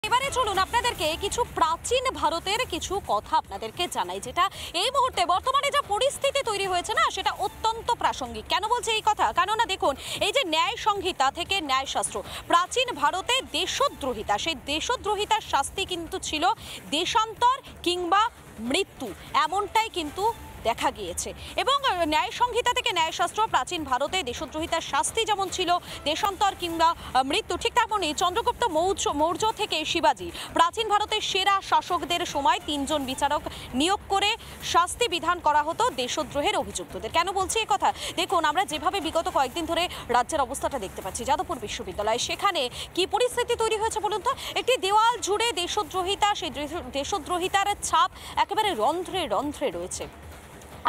এবারে চলুন আপনাদেরকে কিছু প্রাচীন ভারতের কিছু কথা আপনাদেরকে জানাই, যেটা এই মুহূর্তে বর্তমানে যা পরিস্থিতি তৈরি হয়েছে না, সেটা অত্যন্ত প্রাসঙ্গিক। কেন বলছে এই কথা? কেননা দেখুন, এই যে ন্যায় সংহিতা থেকে ন্যায়শাস্ত্র, প্রাচীন ভারতে দেশদ্রোহিতা, সেই দেশদ্রোহিতার শাস্তি কিন্তু ছিল দেশান্তর কিংবা মৃত্যু, এমনটাই কিন্তু দেখা গিয়েছে। এবং ন্যায় সংহিতা থেকে ন্যায়শাস্ত্র, প্রাচীন ভারতে দেশদ্রোহিতার শাস্তি যেমন ছিল দেশান্তর কিংবা মৃত্যু, ঠিক তেমনই চন্দ্রগুপ্ত মৌর্য থেকে শিবাজি, প্রাচীন ভারতের সেরা শাসকদের সময় ৩ জন বিচারক নিয়োগ করে শাস্তি বিধান করা হতো দেশদ্রোহের অভিযুক্তদের। কেন বলছি এই কথা? দেখুন, আমরা যেভাবে বিগত কয়েকদিন ধরে রাজ্যের অবস্থাটা দেখতে পাচ্ছি, যাদবপুর বিশ্ববিদ্যালয়, সেখানে কি পরিস্থিতি তৈরি হয়েছে বলুন তো? একটি দেওয়াল জুড়ে দেশদ্রোহিতা, সেই দেশদ্রোহিতার ছাপ একেবারে রন্ধ্রে রন্ধ্রে রয়েছে।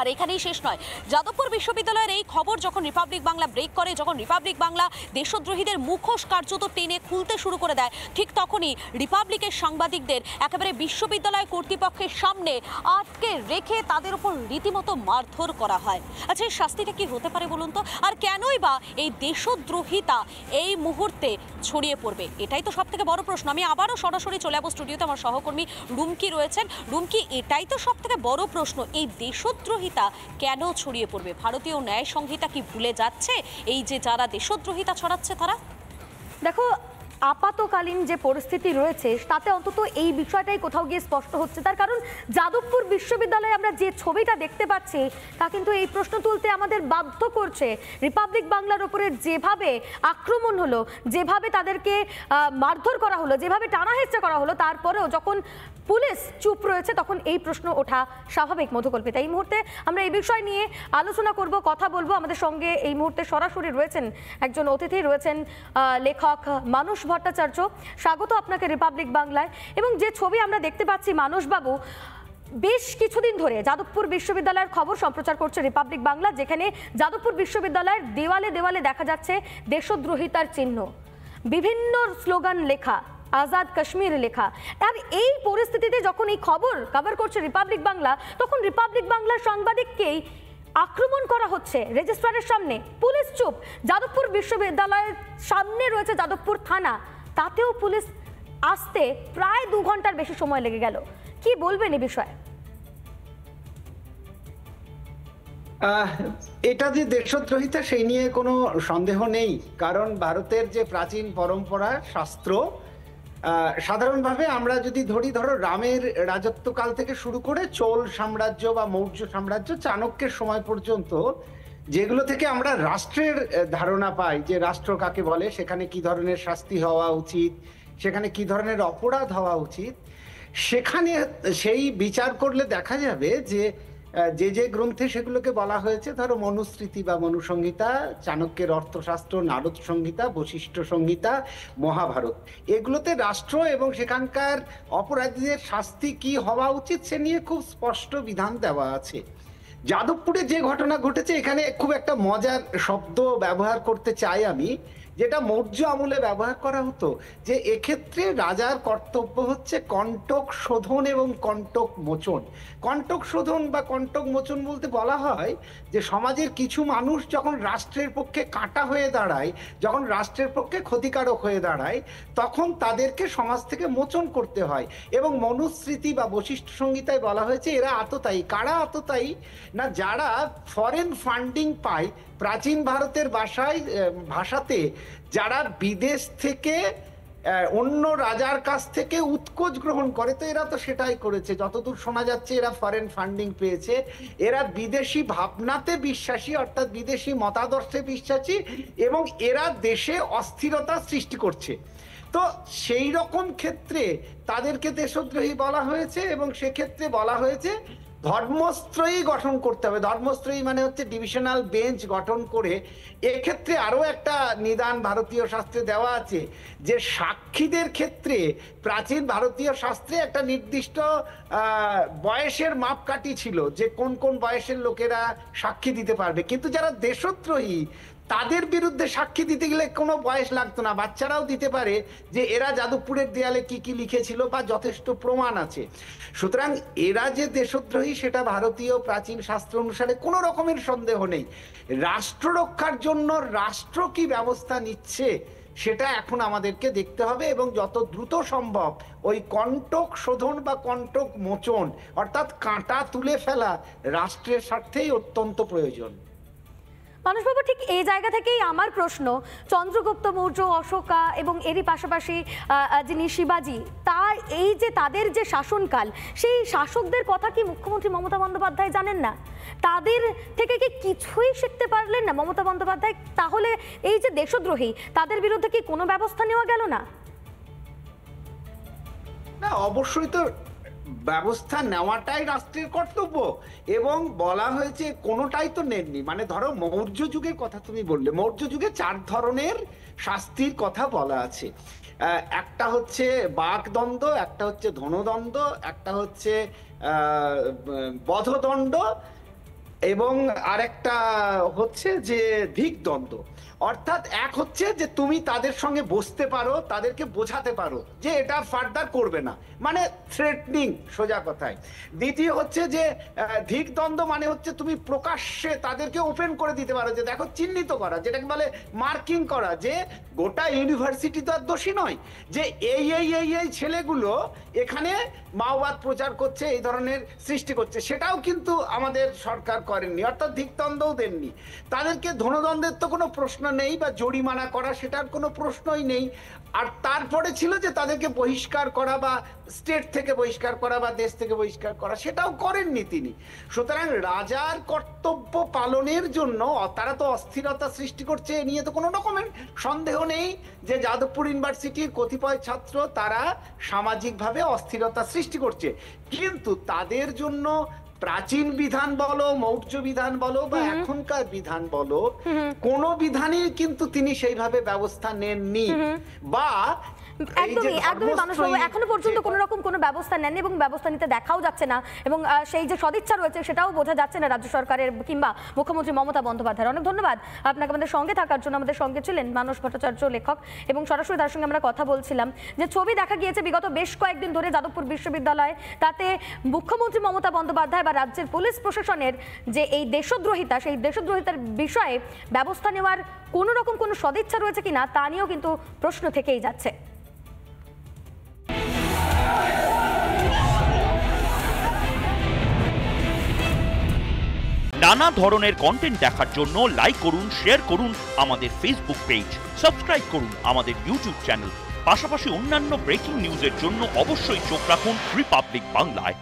আর এখানেই শেষ নয়, যাদবপুর বিশ্ববিদ্যালয়ের এই খবর যখন রিপাবলিক বাংলা ব্রেক করে, যখন রিপাবলিক বাংলা দেশদ্রোহীদের মুখোশ কার্যত টেনে খুলতে শুরু করে দেয়, ঠিক তখনই রিপাবলিকের সাংবাদিকদের একেবারে বিশ্ববিদ্যালয় কর্তৃপক্ষের সামনে আটকে রেখে তাদের উপর রীতিমতো মারধর করা হয়। আচ্ছা, এই শাস্তিটা কি হতে পারে বলুন তো? আর কেনই বা এই দেশদ্রোহিতা এই মুহূর্তে ছড়িয়ে পড়বে? এটাই তো সব থেকে বড় প্রশ্ন। আমি আবারও সরাসরি চলে যাবো স্টুডিওতে, আমার সহকর্মী রুমকি রয়েছেন। রুমকি, এটাই তো সব থেকে বড় প্রশ্ন, এই দেশদ্রোহিতা কেন ছড়িয়ে পড়বে? ভারতীয় ন্যায় সংহিতা কি ভুলে যাচ্ছে এই যে যারা দেশদ্রোহিতা ছড়াচ্ছে তারা? দেখো, আপাতকালীন যে পরিস্থিতি রয়েছে তাতে অন্তত এই বিষয়টাই কোথাও গিয়ে স্পষ্ট হচ্ছে। তার কারণ যাদবপুর বিশ্ববিদ্যালয়ে আমরা যে ছবিটা দেখতে পাচ্ছি তা কিন্তু এই প্রশ্ন তুলতে আমাদের বাধ্য করছে। রিপাবলিক বাংলার উপরে যেভাবে আক্রমণ হলো, যেভাবে তাদেরকে মারধর করা হলো, যেভাবে টানা হেঁচড়া করা হলো, তারপরেও যখন পুলিশ চুপ রয়েছে তখন এই প্রশ্ন ওঠা স্বাভাবিক। মধুকল্পিতা, এই মুহূর্তে আমরা এই বিষয় নিয়ে আলোচনা করব, কথা বলবো। আমাদের সঙ্গে এই মুহূর্তে সরাসরি রয়েছেন একজন অতিথি, রয়েছেন লেখক মানস ভট্টাচার্য। স্বাগত আপনাকে রিপাবলিক বাংলায়। এবং যে ছবি আমরা দেখতে পাচ্ছি, মানসবাবু বেশ কিছুদিন ধরে যাদবপুর বিশ্ববিদ্যালয়ের খবর সম্প্রচার করছে রিপাবলিক বাংলা, যেখানে যাদবপুর বিশ্ববিদ্যালয়ের দেওয়ালে দেওয়ালে দেখা যাচ্ছে দেশদ্রোহিতার চিহ্ন, বিভিন্ন স্লোগান লেখা, আজাদ কাশ্মীর লেখা। আর এই পরিস্থিতিতে যখন এই খবর কভার করছে রিপাবলিক বাংলা, তখন রিপাবলিক বাংলার সাংবাদিককেই আক্রমণ করা হচ্ছে রেজিস্ট্রারের সামনে। পুলিশ চুপ। যাদবপুর বিশ্ববিদ্যালয়ের সামনে রয়েছে যাদবপুর থানা, তাতেও পুলিশ আসতে প্রায় 2 ঘন্টার বেশি সময় লেগে গেল। কি বলবেন এই বিষয়ে? এটা যে দেশদ্রোহিতা সেই নিয়ে কোনো সন্দেহ নেই, কারণ ভারতের যে প্রাচীন পরম্পরা, শাস্ত্র, সাধারণভাবে আমরা যদি ধরো রামের রাজত্বকাল থেকে শুরু করে চোল সাম্রাজ্য বা মৌর্য সাম্রাজ্য, চাণক্যের সময় পর্যন্ত, যেগুলো থেকে আমরা রাষ্ট্রের ধারণা পাই যে রাষ্ট্র কাকে বলে, সেখানে কি ধরনের শাস্তি হওয়া উচিত, সেখানে কি ধরনের অপরাধ হওয়া উচিত, সেখানে সেই বিচার করলে দেখা যাবে যে যে গ্রন্থে সেগুলোকে বলা হয়েছে, ধরো মনুস্মৃতি বা মনুসংহিতা, চাণক্যের অর্থশাস্ত্র, নারদ সংহিতা, বশিষ্ঠ সংহিতা, মহাভারত, এগুলোতে রাষ্ট্র এবং সেখানকার অপরাধীদের শাস্তি কি হওয়া উচিত সে নিয়ে খুব স্পষ্ট বিধান দেওয়া আছে। যাদবপুরে যে ঘটনা ঘটেছে, এখানে খুব একটা মজার শব্দ ব্যবহার করতে চাই আমি, যেটা মৌর্য আমলে ব্যবহার করা হতো, যে এক্ষেত্রে রাজার কর্তব্য হচ্ছে কণ্টক শোধন এবং কণ্টক মোচন। কণ্টক শোধন বা কণ্টক মোচন বলতে বলা হয় যে সমাজের কিছু মানুষ যখন রাষ্ট্রের পক্ষে কাঁটা হয়ে দাঁড়ায়, যখন রাষ্ট্রের পক্ষে ক্ষতিকারক হয়ে দাঁড়ায়, তখন তাদেরকে সমাজ থেকে মোচন করতে হয়। এবং মনুস্মৃতি বা বশিষ্ঠ সংহিতায় বলা হয়েছে এরা আততায়ী। কারা আততায়ী? না, যারা ফরেন ফান্ডিং পায়, প্রাচীন ভারতের ভাষাতে যারা বিদেশ থেকে অন্য রাজার কাছ থেকে উৎকোচ গ্রহণ করে, তো এরা তো সেটাই করেছে। যতদূর শোনা যাচ্ছে এরা ফরেন ফান্ডিং পেয়েছে, এরা বিদেশি ভাবনাতে বিশ্বাসী, অর্থাৎ বিদেশি মতাদর্শে বিশ্বাসী, এবং এরা দেশে অস্থিরতা সৃষ্টি করছে। তো সেই রকম ক্ষেত্রে তাদেরকে দেশদ্রোহী বলা হয়েছে। এবং সেক্ষেত্রে বলা হয়েছে ধর্মস্ত্রয়ী গঠন করতে হবে। ধর্মস্ত্রয়ী মানে হচ্ছে ডিভিশনাল বেঞ্চ গঠন করে। এক্ষেত্রে আরো একটা নিদান ভারতীয় শাস্ত্রে দেওয়া আছে, যে সাক্ষীদের ক্ষেত্রে প্রাচীন ভারতীয় শাস্ত্রে একটা নির্দিষ্ট বয়সের মাপকাঠি ছিল, যে কোন কোন বয়সের লোকেরা সাক্ষী দিতে পারবে। কিন্তু যারা দেশদ্রোহী তাদের বিরুদ্ধে সাক্ষী দিতে গেলে কোনো বয়স লাগতো না, বাচ্চারাও দিতে পারে যে এরা যাদবপুরের দেয়ালে কি কি লিখেছিল বা যথেষ্ট প্রমাণ আছে। সুতরাং এরা যে দেশদ্রোহী সেটা ভারতীয় প্রাচীন শাস্ত্র অনুসারে কোনো রকমের সন্দেহ নেই। রাষ্ট্র রক্ষার জন্য রাষ্ট্র কি ব্যবস্থা নিচ্ছে সেটা এখন আমাদেরকে দেখতে হবে এবং যত দ্রুত সম্ভব ওই কণ্টক শোধন বা কণ্টক মোচন অর্থাৎ কাঁটা তুলে ফেলা রাষ্ট্রের স্বার্থেই অত্যন্ত প্রয়োজন। মানসবাবু, ঠিক এই জায়গা থেকেই আমার প্রশ্ন, চন্দ্রগুপ্ত মৌর্য, অশোকা এবং এরই পাশাপাশি যিনি শিবাজি, তার এই যে তাদের যে শাসনকাল, সেই শাসকদের কথা কি মুখ্যমন্ত্রী মমতা বন্দ্যোপাধ্যায় জানেন না? তাদের থেকে কি কিছুই শিখতে পারলেন না মমতা বন্দ্যোপাধ্যায়? তাহলে এই যে দেশদ্রোহী, তাদের বিরুদ্ধে কি কোনো ব্যবস্থা নেওয়া গেল না? না, অবশ্যই তো ব্যবস্থা নেওয়াটাই রাষ্ট্রের কর্তব্য, এবং বলা হয়েছে কোনোটাই তো নেননি। মানে ধরো মৌর্য যুগের কথা তুমি বললে, মৌর্য যুগে 4 ধরনের শাস্তির কথা বলা আছে। একটা হচ্ছে বাকদণ্ড, একটা হচ্ছে ধনদণ্ড, একটা হচ্ছে বধদণ্ড, এবং আরেকটা হচ্ছে যে ধিকদণ্ড। অর্থাৎ এক হচ্ছে যে তুমি তাদের সঙ্গে বসতে পারো, তাদেরকে বোঝাতে পারো যে এটা ফার্দার করবে না, মানে থ্রেটনিং সোজা কথায়। দ্বিতীয় হচ্ছে যে ধিকদণ্ড, মানে হচ্ছে তুমি প্রকাশ্যে তাদেরকে ওপেন করে দিতে পারো, যে দেখো চিহ্নিত করা, যেটাকে বলে মার্কিং করা, যে গোটা ইউনিভার্সিটি তো আর দোষী নয়, যে এই এই এই এই ছেলেগুলো এখানে মাওবাদ প্রচার করছে, এই ধরনের সৃষ্টি করছে। সেটাও কিন্তু আমাদের সরকার করেননি, অর্থাৎ ধিকদণ্ডও দেননি। তাদেরকে ধনদণ্ডের তো কোনো প্রশ্ন নেই, বা জরিমানা করা সেটার কোনো প্রশ্নই নেই। আর তারপরে ছিল যে তাদেরকে বহিষ্কার করা, বা স্টেট থেকে বহিষ্কার করা, বা দেশ থেকে বহিষ্কার করা, সেটাও করেননি তিনি। সুতরাং রাজার কর্তব্য পালনের জন্য তারা তো অস্থিরতা সৃষ্টি করছে, এ নিয়ে তো কোনো রকমের সন্দেহ নেই যে যাদবপুর ইউনিভার্সিটির কতিপয় ছাত্র তারা সামাজিকভাবে অস্থিরতা সৃষ্টি করছে। কিন্তু তাদের জন্য প্রাচীন বিধান বলো, মৌর্য বিধান বলো, বা এখনকার বিধান বলো, কোনো বিধানই কিন্তু তিনি সেইভাবে ব্যবস্থা নেননি। বা একদমই একদমই মানসবাবু, এখনো পর্যন্ত কোনো রকম কোনো ব্যবস্থা নেননি এবং ব্যবস্থা নিতে দেখাও যাচ্ছে না, এবং সেই যে সদিচ্ছা রয়েছে সেটাও বোঝা যাচ্ছে না রাজ্য সরকারের কিংবা মুখ্যমন্ত্রী মমতা বন্দ্যোপাধ্যায়ের। অনেক ধন্যবাদ আপনাকে আমাদের সঙ্গে থাকার জন্য। আমাদের সঙ্গে ছিলেন মানস ভট্টাচার্য, লেখক, এবং সরাসরি তার সঙ্গে আমরা কথা বলছিলাম যে ছবি দেখা গিয়েছে বিগত বেশ কয়েকদিন ধরে যাদবপুর বিশ্ববিদ্যালয়, তাতে মুখ্যমন্ত্রী মমতা বন্দ্যোপাধ্যায় বা রাজ্যের পুলিশ প্রশাসনের যে এই দেশদ্রোহিতা, সেই দেশদ্রোহিতার বিষয়ে ব্যবস্থা নেওয়ার কোনো রকম কোনো সদিচ্ছা রয়েছে কিনা তা নিয়েও কিন্তু প্রশ্ন থেকেই যাচ্ছে। নানা ধরনের কন্টেন্ট দেখার জন্য লাইক করুন, শেয়ার করুন আমাদের ফেসবুক পেজ, সাবস্ক্রাইব করুন আমাদের ইউটিউব চ্যানেল। পাশাপাশি অন্যান্য ব্রেকিং নিউজের জন্য অবশ্যই চোখ রাখুন রিপাবলিক বাংলায়।